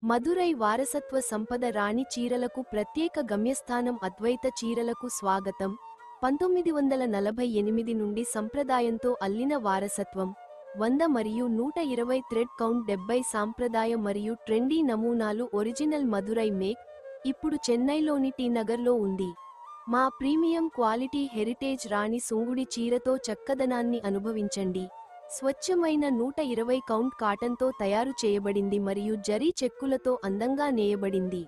మదురై వారసత్వ సంపద రాణి చీరలకు ప్రత్యేక గమ్యస్థానం అద్వైత చీరలకు స్వాగతం 1948 నుండి సంప్రదాయంతో అల్లిన వారసత్వం 100 మరియు 120 థ్రెడ్ కౌంట్ 70 సాంప్రదాయ మరియు ట్రెండీ నమూనాలు ఒరిజినల్ మదురై మేక్ ఇప్పుడు చెన్నైలోని టీ నగర్లో ఉంది. మా ప్రీమియం క్వాలిటీ హెరిటేజ్ రాణి సుంగుడి చీరతో చక్కదనాన్ని అనుభవించండి. స్వచ్ఛమైన 120 కౌంట్ కాటన్తో తయారు చేయబడింది మరియు జరీ చెక్కులతో అందంగా నేయబడింది.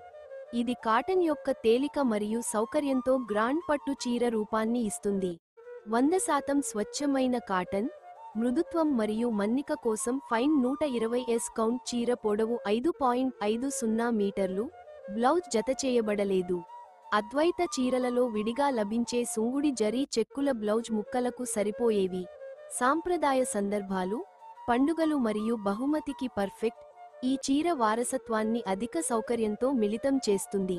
ఇది కాటన్ యొక్క తేలిక మరియు సౌకర్యంతో గ్రాండ్ పట్టు చీర రూపాన్ని ఇస్తుంది. 100% స్వచ్ఛమైన కాటన్, మృదుత్వం మరియు మన్నిక కోసం ఫైన్ 120s కౌంట్ చీర పొడవు 5.50 మీటర్లు, బ్లౌజ్ జతచేయబడలేదు. అద్వైత చీరలలో విడిగా లభించే సుంగుడి జరీ చెక్కుల బ్లౌజ్ ముక్కలకు సరిపోయేవి. సాంప్రదాయ సందర్భాలు, పండుగలు మరియు బహుమతికి పర్ఫెక్ట్. ఈ చీర వారసత్వాన్ని అధిక సౌకర్యంతో మిళితం చేస్తుంది.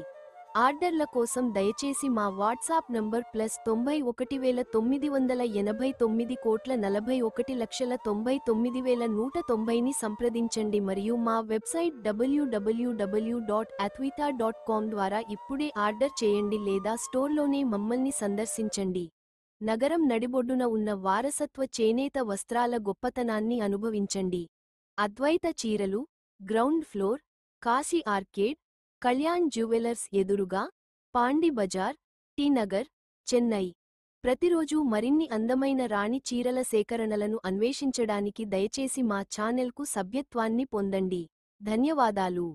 ఆర్డర్ల కోసం దయచేసి మా వాట్సాప్ నంబర్ +91,989,41,99,190ని సంప్రదించండి మరియు మా వెబ్సైట్ www.atwita.com ద్వారా ఇప్పుడే ఆర్డర్ చేయండి లేదా స్టోర్లోనే మమ్మల్ని సందర్శించండి. నగరం నడిబొడ్డున ఉన్న వారసత్వ చేనేత వస్త్రాల గొప్పతనాన్ని అనుభవించండి. అద్వైత చీరలు, ground floor, Kashi arcade, Kalyan jewellers ఎదురుగా, పాండి బజార్, టీ నగర్, చెన్నై. ప్రతిరోజు మరిన్ని అందమైన రాణి చీరల సేకరణలను అన్వేషించడానికి దయచేసి మా ఛానెల్కు సభ్యత్వాన్ని పొందండి. ధన్యవాదాలు.